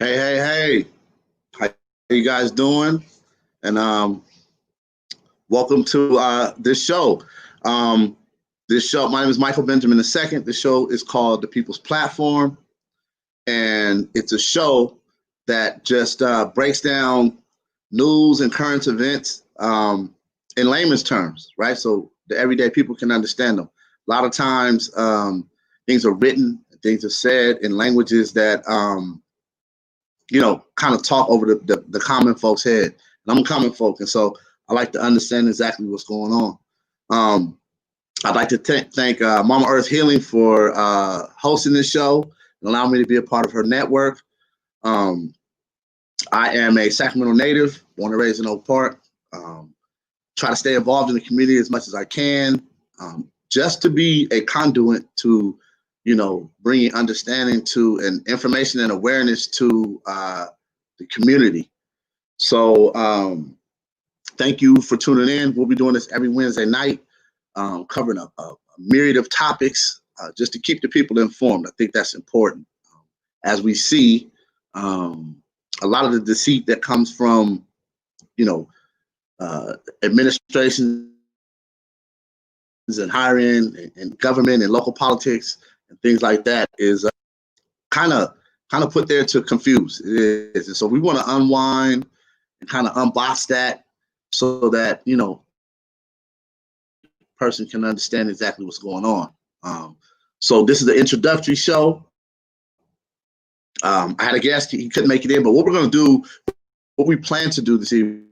Hey. How you guys doing? And welcome to this show. My name is Michael Benjamin II. This show is called The People's Platform. And it's a show that just breaks down news and current events in layman's terms, right? So the everyday people can understand them. A lot of times things are written, things are said in languages that kind of talk over the common folks' head. And I'm a common folk, and so I like to understand exactly what's going on. I'd like to thank Mama Earth Healing for hosting this show and allowing me to be a part of her network. I am a Sacramento native, born and raised in Oak Park. Try to stay involved in the community as much as I can, just to be a conduit to bringing understanding to and information and awareness to the community. So thank you for tuning in. We'll be doing this every Wednesday night, covering a myriad of topics just to keep the people informed. I think that's important. As we see a lot of the deceit that comes from, administrations and hiring and government and local politics and things like that is kind of put there to confuse. It is. And so we want to unwind and kind of unbox that so that person can understand exactly what's going on. So this is the introductory show. I had a guest, he couldn't make it in, but what we're going to do, what we plan to do this evening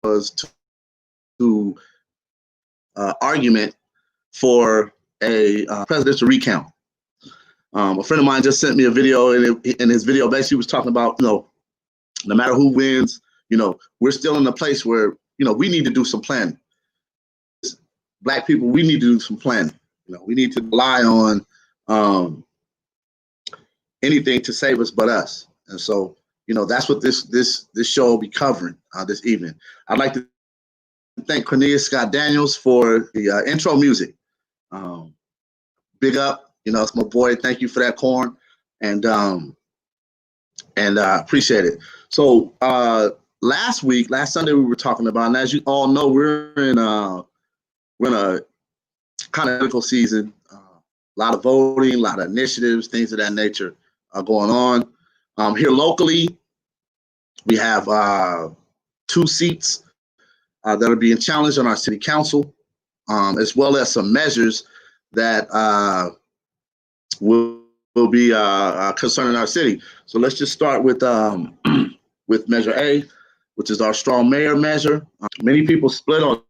was to argument for a presidential recount. A friend of mine just sent me a video, and in his video basically was talking about, no matter who wins, we're still in a place where, we need to do some planning. Black people, we need to do some planning. We need to rely on anything to save us but us. And so, that's what this show will be covering this evening. I'd like to thank Cornelius Scott Daniels for the intro music. Big up, it's my boy. Thank you for that, Corn, and appreciate it. So last Sunday we were talking about, and as you all know, we're in a kind of political season. A lot of voting, a lot of initiatives, things of that nature are going on. Here locally, we have 2 seats that are being challenged on our city council, as well as some measures that will be concerning our city. So let's just start with with Measure A, which is our strong mayor measure. Many people split on,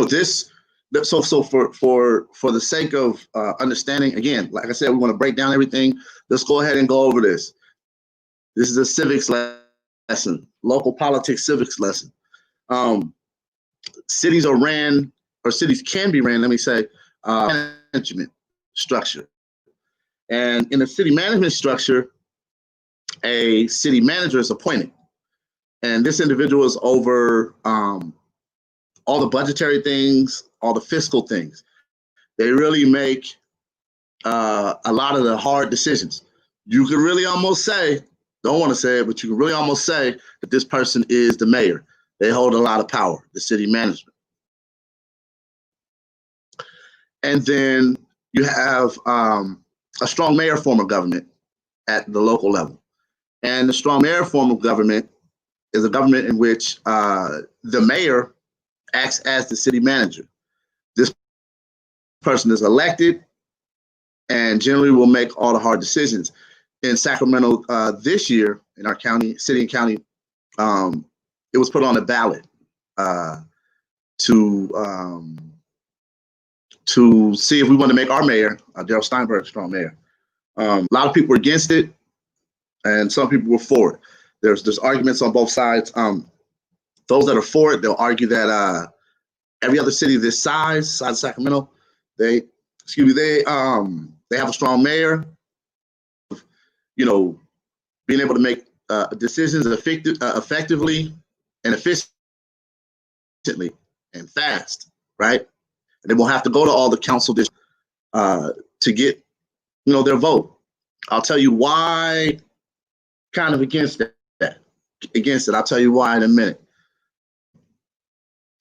this. So for the sake of understanding, again, like I said, we want to break down everything. Let's go ahead and go over this. This is a civics lesson, local politics civics lesson. Cities can be ran, let me say, management structure. And in a city management structure, a city manager is appointed. And this individual is over all the budgetary things, all the fiscal things. They really make a lot of the hard decisions. You could really almost say, don't want to say it, but you can really almost say that this person is the mayor. They hold a lot of power, the city management. And then you have a strong mayor form of government at the local level. And the strong mayor form of government is a government in which the mayor acts as the city manager. This person is elected and generally will make all the hard decisions. In Sacramento this year, in our county, city and county, it was put on the ballot to see if we want to make our mayor, Darrell Steinberg, strong mayor. A lot of people were against it, and some people were for it. There's arguments on both sides. Those that are for it, they'll argue that every other city this size of Sacramento, they have a strong mayor. Being able to make decisions effectively and efficiently and fast, right? and they will have to go to all the council districts to get, their vote. I'll tell you why. Kind of against that. Against it. I'll tell you why in a minute.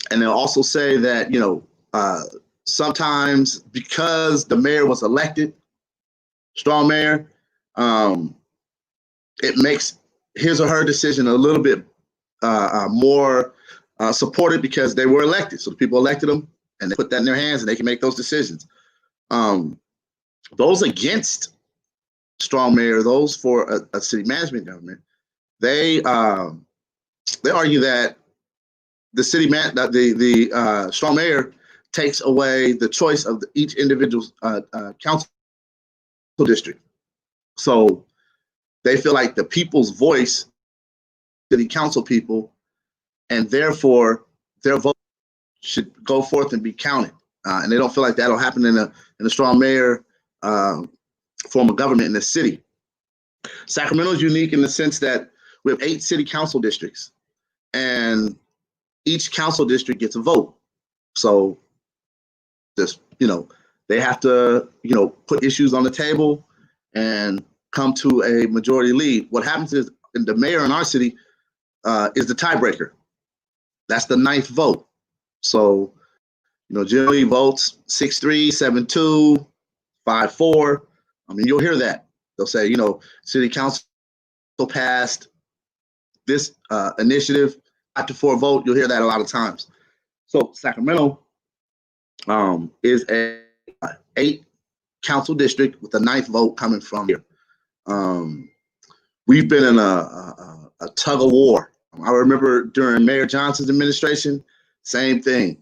And they'll also say that sometimes because the mayor was elected, strong mayor, it makes his or her decision a little bit more supported because they were elected. So the people elected them, and they put that in their hands, and they can make those decisions. Those against strong mayor, those for a city management government, they argue that the strong mayor takes away the choice of each individual council district. So they feel like the people's voice, city council people, and therefore their vote should go forth and be counted. And they don't feel like that'll happen in a strong mayor form of government in the city. Sacramento is unique in the sense that we have 8 city council districts, and each council district gets a vote. So this, they have to, put issues on the table and come to a majority lead. What happens is the mayor in our city is the tiebreaker. That's the 9th vote. So, generally votes 6-3, 7-2, 5-4. I mean, you'll hear that. They'll say, city council passed this initiative, 5-4 vote. You'll hear that a lot of times. So Sacramento is a 8 council district with the 9th vote coming from here. We've been in a tug of war. I remember during Mayor Johnson's administration, same thing.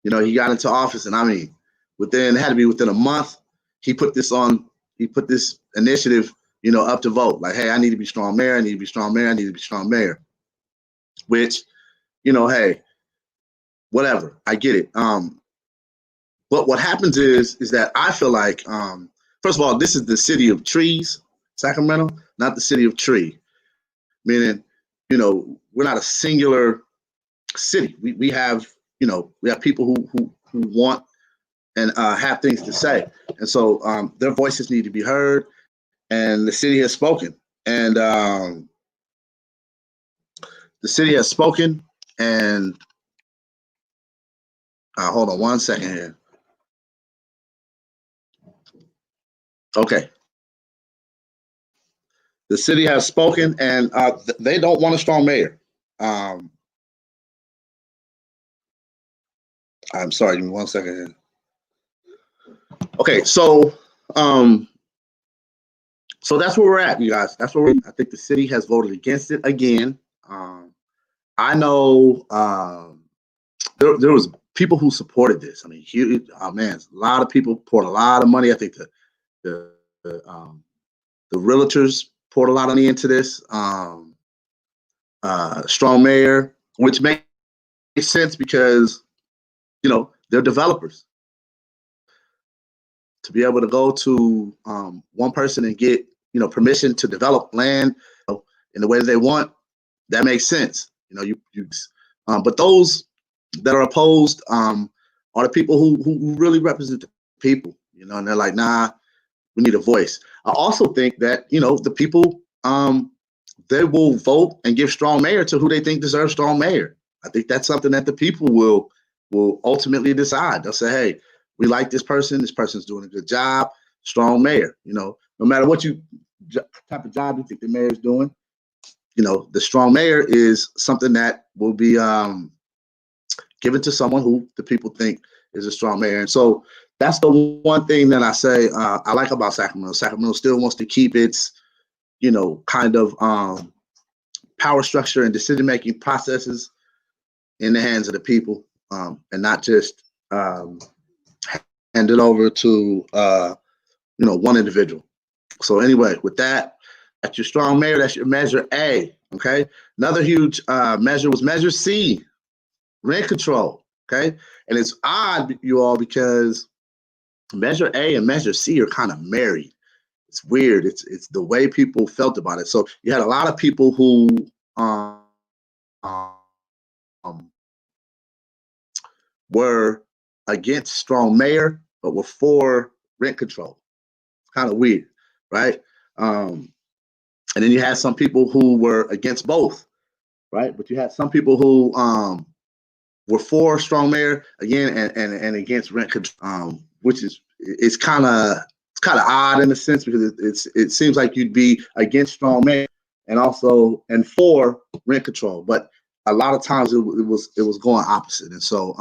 He got into office, and I mean, it had to be within a month, he put this initiative, up to vote. Like, hey, I need to be strong mayor. I need to be strong mayor. I need to be strong mayor. Which, hey, whatever. I get it. But what happens is that I feel like, first of all, this is the city of trees, Sacramento, not the city of tree. Meaning, we're not a singular city. We have people who want and have things to say. And so their voices need to be heard, and the city has spoken. And the city has spoken, and hold on one second here. Okay. The city has spoken, and they don't want a strong mayor. I'm sorry, give me one second here. Okay, so that's where we're at, you guys. That's where I think the city has voted against it again. I know there was people who supported this. I mean, a lot of people poured a lot of money. I think the realtors poured a lot of money into this. Strong mayor, which makes sense because they're developers. To be able to go to one person and get permission to develop land in the way that they want, that makes sense. But those that are opposed are the people who really represent the people. And they're like, nah, we need a voice. I also think that the people they will vote and give strong mayor to who they think deserves strong mayor. I think that's something that the people will ultimately decide. They'll say, hey, we like this person. This person's doing a good job. Strong mayor. No matter what type of job you think the mayor's doing, the strong mayor is something that will be given to someone who the people think is a strong mayor. And so that's the one thing that I say I like about Sacramento. Sacramento still wants to keep its, kind of power structure and decision-making processes in the hands of the people, and not just hand it over to one individual. So anyway, with that, that's your strong mayor. That's your measure A. Okay. Another huge measure was measure C, rent control. Okay, and it's odd, you all, because measure A and measure C are kind of married. It's weird. It's the way people felt about it. So you had a lot of people who were against strong mayor, but were for rent control. It's kind of weird, right? And then you had some people who were against both, right? But you had some people who were for strong mayor again and against rent control, which is it's kind of odd in a sense because it seems like you'd be against strong mayor and for rent control, but a lot of times it was going opposite. And so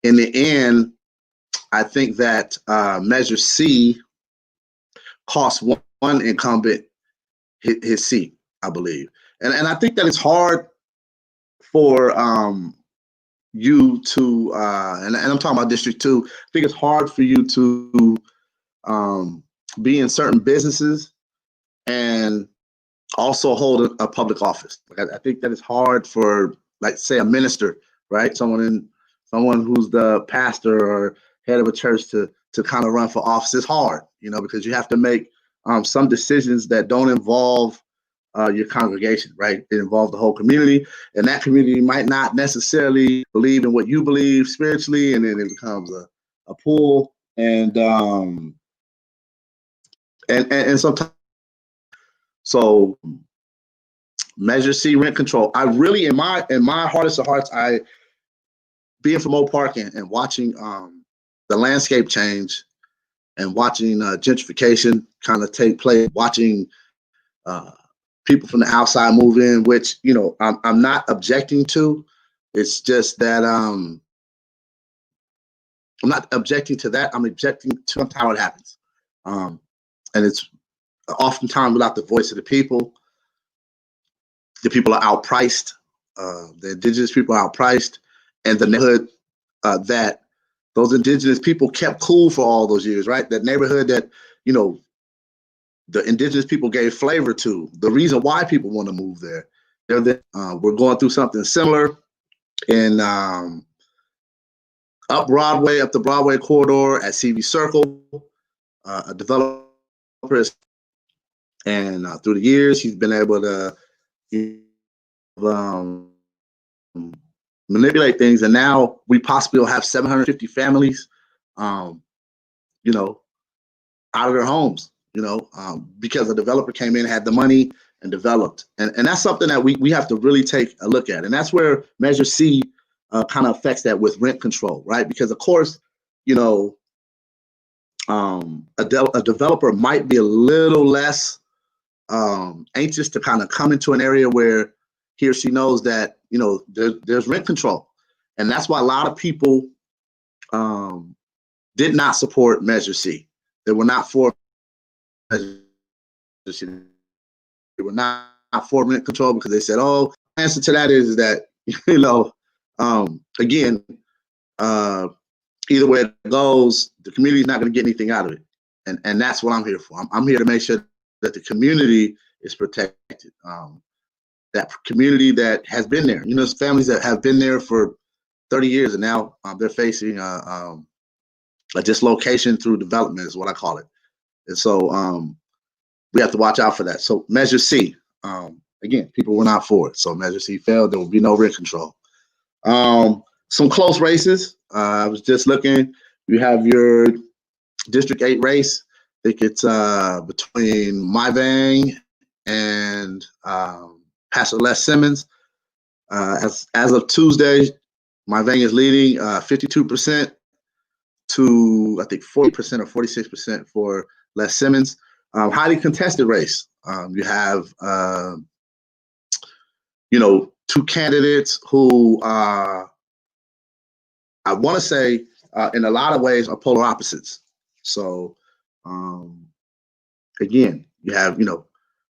in the end, I think that Measure C cost one incumbent his seat, I believe, and I think that it's hard for you to and I'm talking about District 2. I think it's hard for you to be in certain businesses and also hold a public office. Like I think that it's hard for, like, say, a minister, right? Someone who's the pastor or head of a church to kind of run for office. It's hard, because you have to make some decisions that don't involve your congregation, right? It involves the whole community, and that community might not necessarily believe in what you believe spiritually, and then it becomes a pull and sometimes. So Measure C, rent control. I really, in my hardest of hearts, I, being from Oak Park and watching the landscape change and watching gentrification kind of take place, watching people from the outside move in, which, I'm not objecting to. It's just that I'm not objecting to that. I'm objecting to how it happens. And it's oftentimes without the voice of the people. The people are outpriced. The indigenous people are outpriced. And the neighborhood that those indigenous people kept cool for all those years, right? That neighborhood that, the indigenous people gave flavor to. The reason why people want to move there. We're going through something similar in up the Broadway corridor at CV Circle. A developer, and through the years, he's been able to manipulate things, and now we possibly will have 750 families, out of their homes, because a developer came in, had the money, and developed. And that's something that we have to really take a look at. And that's where Measure C kind of affects that with rent control, right? Because, of course, a developer might be a little less anxious to kind of come into an area where he or she knows that, there's rent control. And that's why a lot of people did not support Measure C. They were not for Measure C. They were not for rent control because they said, the answer to that is that, again, either way it goes, the community is not going to get anything out of it. And that's what I'm here for. I'm here to make sure that the community is protected. That community that has been there, families that have been there for 30 years, and now they're facing a dislocation through development is what I call it. And so we have to watch out for that. So Measure C, again, people were not for it. So Measure C failed. There will be no rent control. Some close races. I was just looking. You have your District 8 race. I think it's between Myvang and Pastor Les Simmons. As of Tuesday, Myvang is leading 52% to, I think, 40% or 46% for Les Simmons. Highly contested race. You have, two candidates who I want to say, in a lot of ways, are polar opposites. So, again, you have,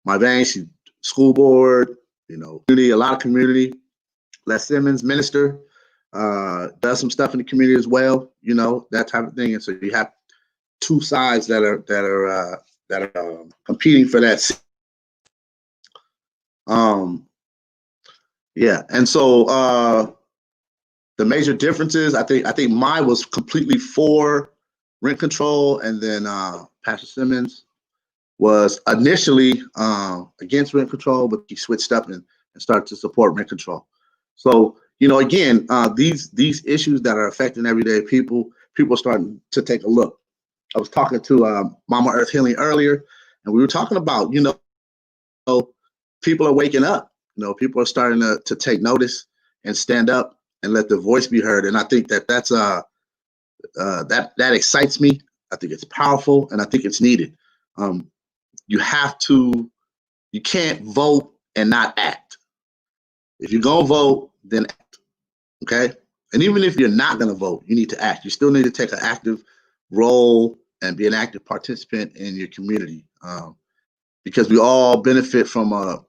Myvang, she's school board, community, a lot of community. Les Simmons, minister, does some stuff in the community as well, that type of thing. And so you have two sides that are competing for that. Yeah, and so the major differences, I think mine was completely for rent control, and then Pastor Simmons was initially against rent control, but he switched up and started to support rent control. So again, these issues that are affecting everyday people are starting to take a look. I was talking to Mama Earth Healing earlier, and we were talking about, people are waking up. People are starting to take notice and stand up and let their voice be heard. And I think that's that excites me. I think it's powerful, and I think it's needed. You can't vote and not act. If you're gonna vote, then act. Okay. And even if you're not gonna vote, you need to act. You still need to take an active role and be an active participant in your community, because we all benefit from a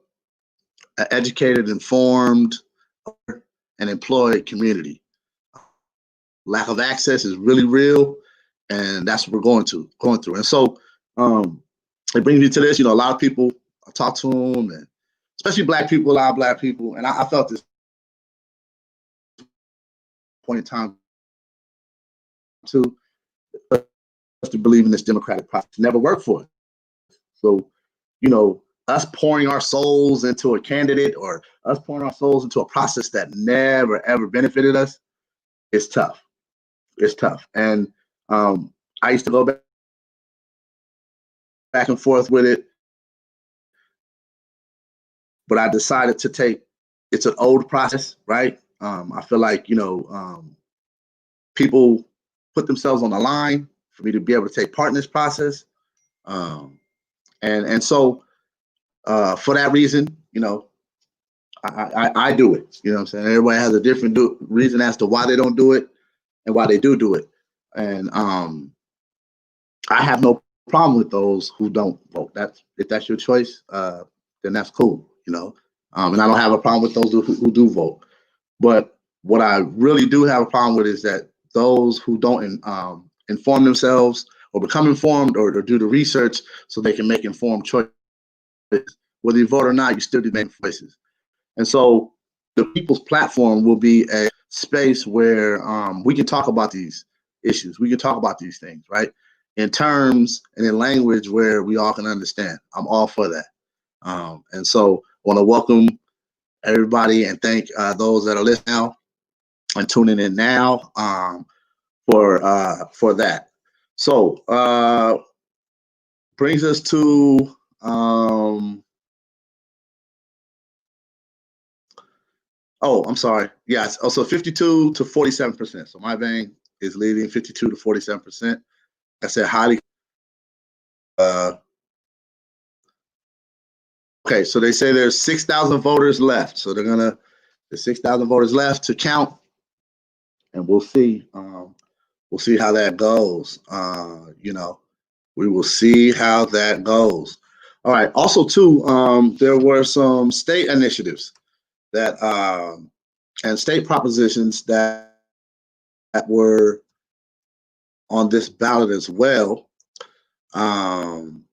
educated, informed, and employed community. Lack of access is really real, and that's what we're going through. And so it brings me to this. A lot of people, I talk to them, and especially Black people, a lot of Black people, and I felt this point in time too, to believe in this democratic process never worked for us. So, us pouring our souls into a candidate or us pouring our souls into a process that never ever benefited us, it's tough. It's tough. And I used to go back and forth with it, but I decided to take. It's an old process, right? I feel like people put themselves on the line for me to be able to take part in this process, and so for that reason, I do it. You know what I'm saying? Everybody has a different reason as to why they don't do it and why they do it. And I have no problem with those who don't vote. If that's your choice, then that's cool. And I don't have a problem with those who do vote. But what I really do have a problem with is that those who don't inform themselves or become informed or do the research so they can make informed choices. Whether you vote or not, you still do make choices. And so the People's Platform will be a space where we can talk about these issues. We can talk about these things, right? In terms and in language where we all can understand. I'm all for that. And so I want to welcome everybody and thank those that are listening now and tuning in now for that. So brings us to oh, I'm sorry. Yes. Also 52 to 47%. So my vein is leading 52 to 47%. I said highly. Okay, so they say there's 6,000 voters left. So there's 6,000 voters left to count, and we'll see. We'll see how that goes. We will see how that goes. All right. Also, too, there were some state initiatives that and state propositions that were on this ballot as well. And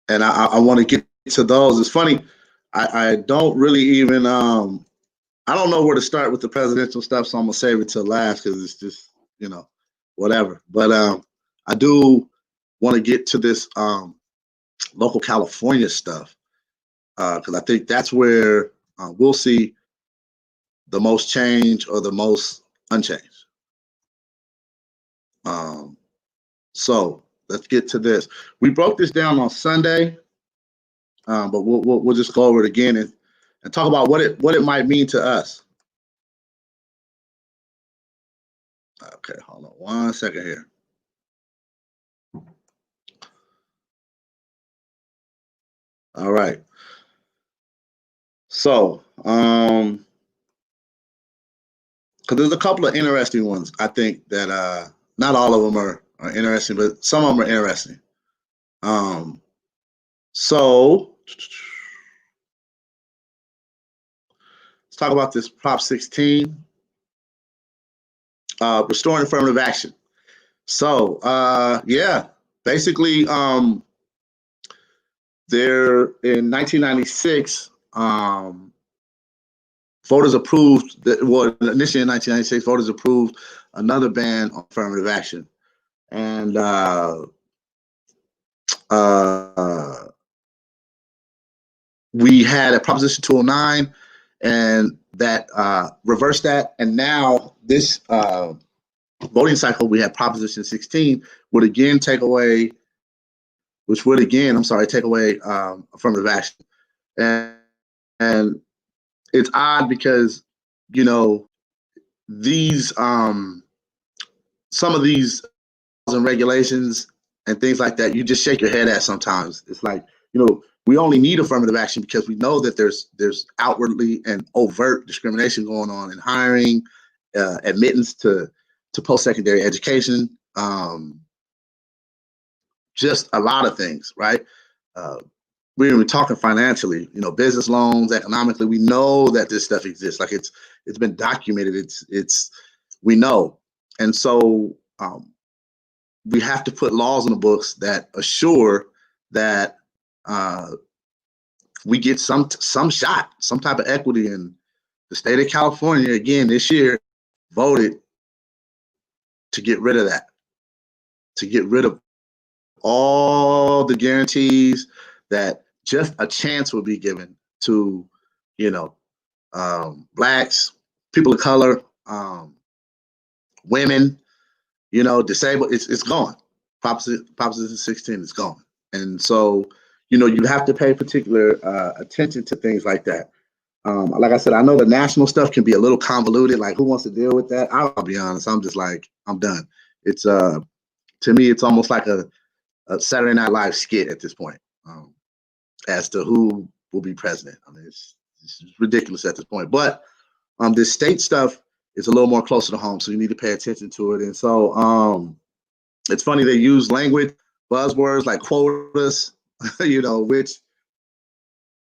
I want to get to those. It's funny. I don't really even I don't know where to start with the presidential stuff, so I'm gonna save it till last because it's just whatever. But I do want to get to this local California stuff because I think that's where we'll see the most change or the most unchanged. So let's get to this. We broke this down on Sunday, but we'll just go over it again and talk about what it might mean to us. Okay, hold on 1 second here. All right. So, because there's a couple of interesting ones, I think that not all of them are interesting, but some of them are interesting. So let's talk about this Prop 16, restoring affirmative action. So, yeah, basically, there in 1996, voters approved, initially in 1996, voters approved another ban on affirmative action. And we had a Proposition 209 and that reversed that. And now this voting cycle, we have Proposition 16 would again take away, take away affirmative action. And it's odd because, you know, these some of these and regulations and things like that, you just shake your head at sometimes. It's like, you know, we only need affirmative action because we know that there's outwardly and overt discrimination going on in hiring, admittance to post-secondary education, just a lot of things, right? We're talking financially, you know, business loans, economically. We know that this stuff exists. Like it's been documented. We know, and so we have to put laws in the books that assure that we get some shot, some type of equity. In the state of California, again, this year voted to get rid of that, to get rid of all the guarantees that just a chance will be given to, you know, blacks, people of color, women, you know, disabled. It's gone. Proposition 16 is gone. And so, you know, you have to pay particular attention to things like that. Like I said, I know the national stuff can be a little convoluted. Like, who wants to deal with that? I'll be honest. I'm just like, I'm done. It's to me, it's almost like a Saturday Night Live skit at this point, as to who will be president. I mean, it's ridiculous at this point. But this state stuff is a little more closer to home, so you need to pay attention to it. And so it's funny, they use language, buzzwords like quotas, you know, which,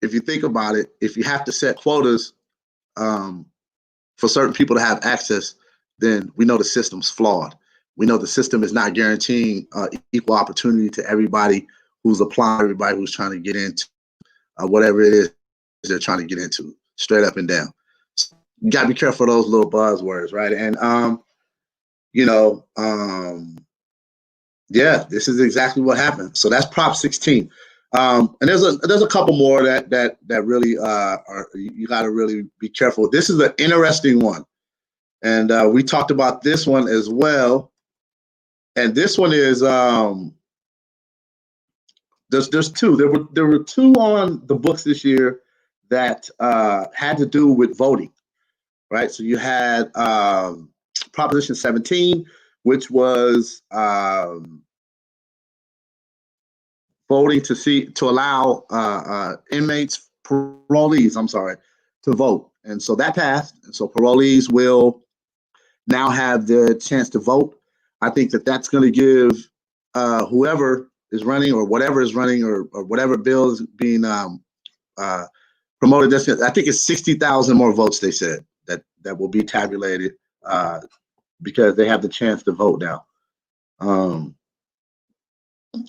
if you think about it, if you have to set quotas for certain people to have access, then we know the system's flawed. We know the system is not guaranteeing equal opportunity to everybody who's applying, everybody who's trying to get into whatever it is they're trying to get into, straight up and down. So you got to be careful of those little buzzwords, right? And you know, yeah, this is exactly what happened. So that's Prop 16. And there's a couple more that really are, you got to really be careful. This is an interesting one, and we talked about this one as well. And this one is there's two. There were two on the books this year that had to do with voting, right? So you had Proposition 17, which was voting to allow inmates, parolees, to vote. And so that passed. And so parolees will now have the chance to vote. I think that's going to give whoever is running or whatever is running or whatever bill is being promoted. I think it's 60,000 more votes, they said, that will be tabulated because they have the chance to vote now.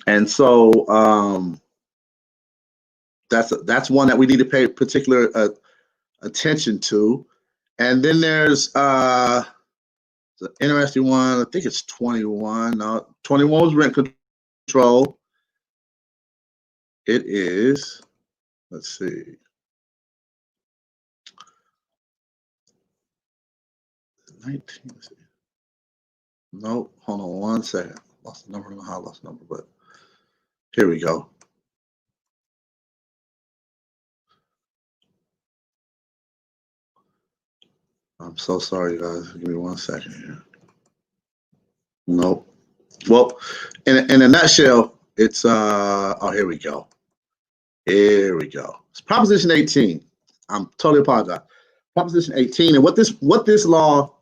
And so that's one that we need to pay particular attention to. And then there's an interesting one. I think it's 21. No, 21 was rent control. It is, let's see. 19. Let's see. No, hold on one second. Lost the number. I don't know how I lost the number, but here we go. I'm so sorry, guys. Give me 1 second here. Nope. Well, in a nutshell, it's oh, here we go. Here we go. It's Proposition 18. I'm totally apologize. Proposition 18, and what this law,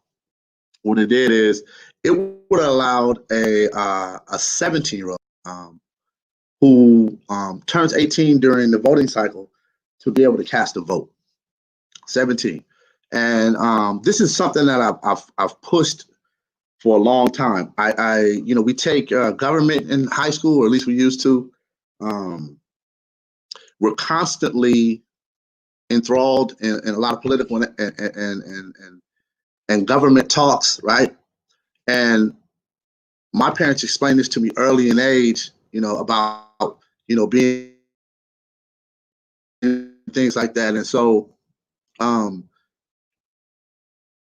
what it did is it would have allowed a 17-year-old who turns 18 during the voting cycle to be able to cast a vote. 17. And this is something that I've pushed for a long time. You know, we take government in high school, or at least we used to. We're constantly enthralled in a lot of political and government talks, right? And my parents explained this to me early in age, you know, about, you know, being things like that. And so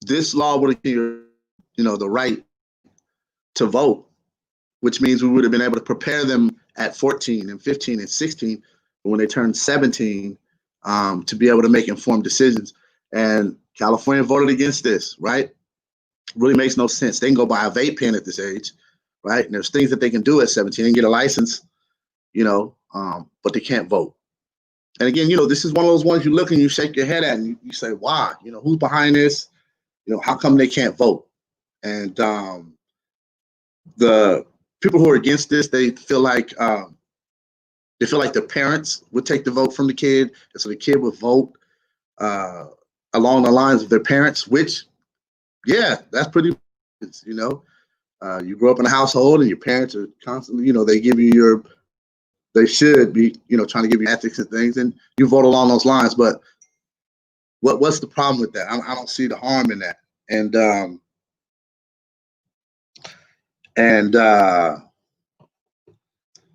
This law would have given the right to vote, which means we would have been able to prepare them at 14 and 15 and 16 when they turned 17 to be able to make informed decisions. And California voted against this, right? Really makes no sense. They can go buy a vape pen at this age, right? And there's things that they can do at 17 and get a license, but they can't vote. And again, this is one of those ones you look and you shake your head at and you say, why? Who's behind this? How come they can't vote? And the people who are against this, they feel like the parents would take the vote from the kid, and so the kid would vote along the lines of their parents, which, yeah, that's pretty, you grow up in a household and your parents are constantly, they give you they should be, trying to give you ethics and things, and you vote along those lines. But what's the problem with that? I don't see the harm in that.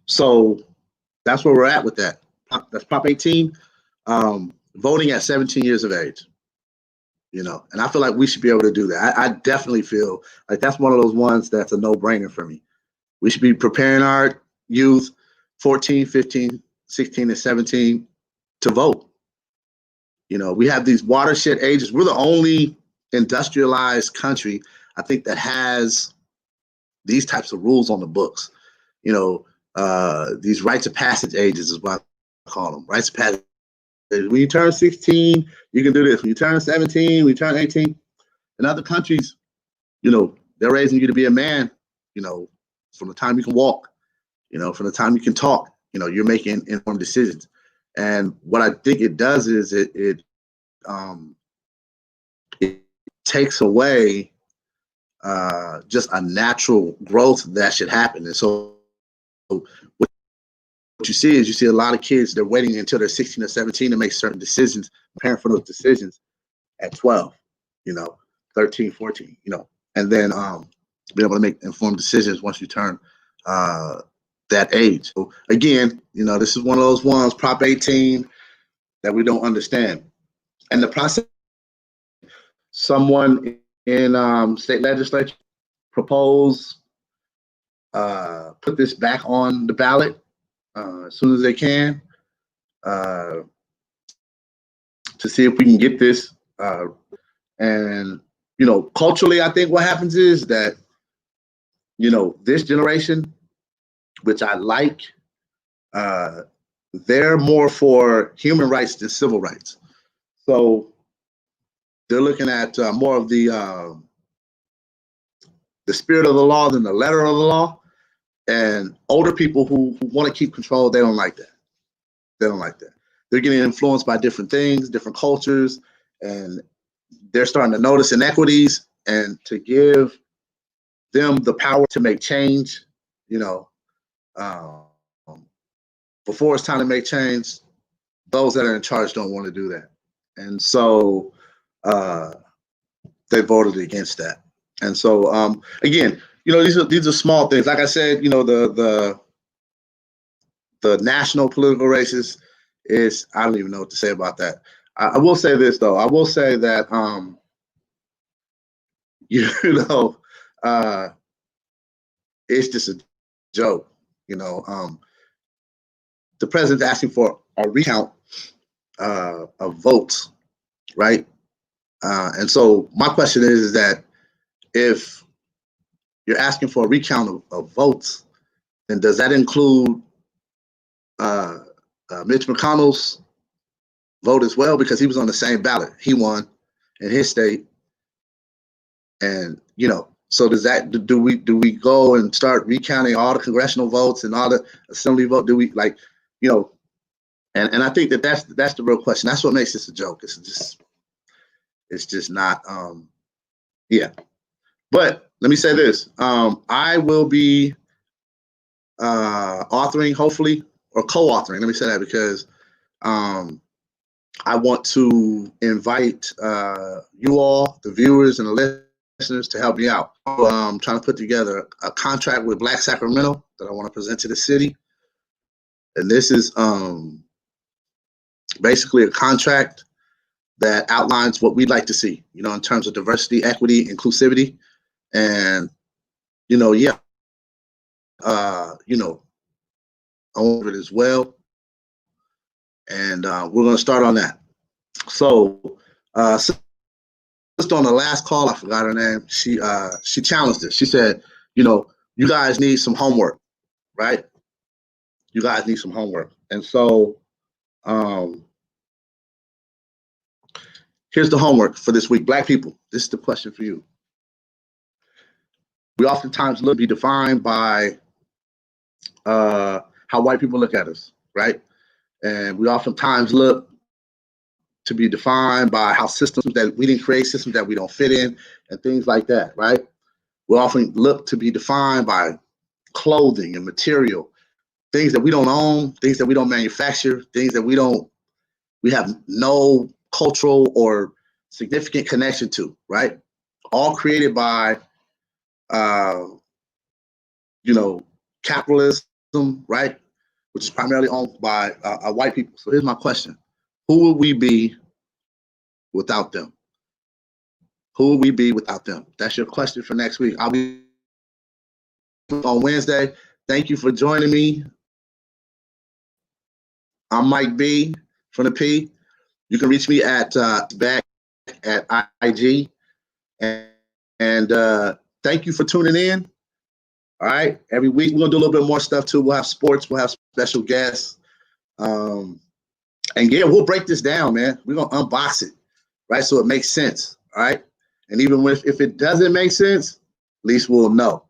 So that's where we're at with that. That's Prop 18, voting at 17 years of age. And I feel like we should be able to do that. I definitely feel like that's one of those ones that's a no-brainer for me. We should be preparing our youth, 14, 15, 16, and 17, to vote. We have these watershed ages. We're the only industrialized country, I think, that has these types of rules on the books. These rites of passage ages is what I call them. Rites of passage. When you turn 16, you can do this. When you turn 17, when you turn 18. In other countries, they're raising you to be a man, from the time you can walk, from the time you can talk, you're making informed decisions. And what I think it does is it takes away just a natural growth that should happen. And so what you see is a lot of kids, they're waiting until they're 16 or 17 to make certain decisions, preparing for those decisions at 12, 13, 14, and then be able to make informed decisions once you turn that age. So again, this is one of those ones, Prop 18, that we don't understand. And the process, someone in state legislature propose, put this back on the ballot as soon as they can, to see if we can get this. And culturally, I think what happens is that this generation, which I like, they're more for human rights than civil rights. So they're looking at more of the spirit of the law than the letter of the law. And older people who want to keep control, they don't like that. They don't like that. They're getting influenced by different things, different cultures, and they're starting to notice inequities, and to give them the power to make change, before it's time to make change, those that are in charge don't want to do that. And so they voted against that. And so again, these are small things. Like I said, the national political races is, I don't even know what to say about that. I will say this though. I will say that it's just a joke. The president's asking for a recount of votes, right? And so my question is that if you're asking for a recount of votes, then does that include Mitch McConnell's vote as well? Because he was on the same ballot. He won in his state. And, so does that, do we go and start recounting all the congressional votes and all the assembly vote? Do we and I think that's the real question. That's what makes this a joke. It's just not, yeah. But let me say this. I will be authoring, hopefully, or co-authoring. Let me say that because I want to invite you all, the viewers and the listeners, to help me out. I'm trying to put together a contract with Black Sacramento that I want to present to the city. And this is basically a contract that outlines what we'd like to see, you know, in terms of diversity, equity, inclusivity, and you know, yeah, you know, I want it as well, and we're going to start on that. So, just on the last call, I forgot her name. She challenged it. She said, you know, you guys need some homework, right? You guys need some homework, and so here's the homework for this week. Black people, this is the question for you. We oftentimes look to be defined by how white people look at us, right? And we oftentimes look to be defined by how systems that we didn't create, systems that we don't fit in, and things like that, right? We often look to be defined by clothing and material, things that we don't own, things that we don't manufacture, things that we have no cultural or significant connection to, right? All created by, you know, capitalism, right? Which is primarily owned by white people. So here's my question. Who would we be without them? Who would we be without them? That's your question for next week. I'll be on Wednesday. Thank you for joining me. I'm Mike B from the P. You can reach me at back at IG. And thank you for tuning in. All right. Every week, we're going to do a little bit more stuff too. We'll have sports. We'll have special guests. And yeah, we'll break this down, man. We're going to unbox it, right? So it makes sense. All right. And even if it doesn't make sense, at least we'll know.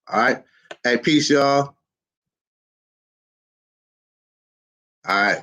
All right. Hey, peace, y'all. All right.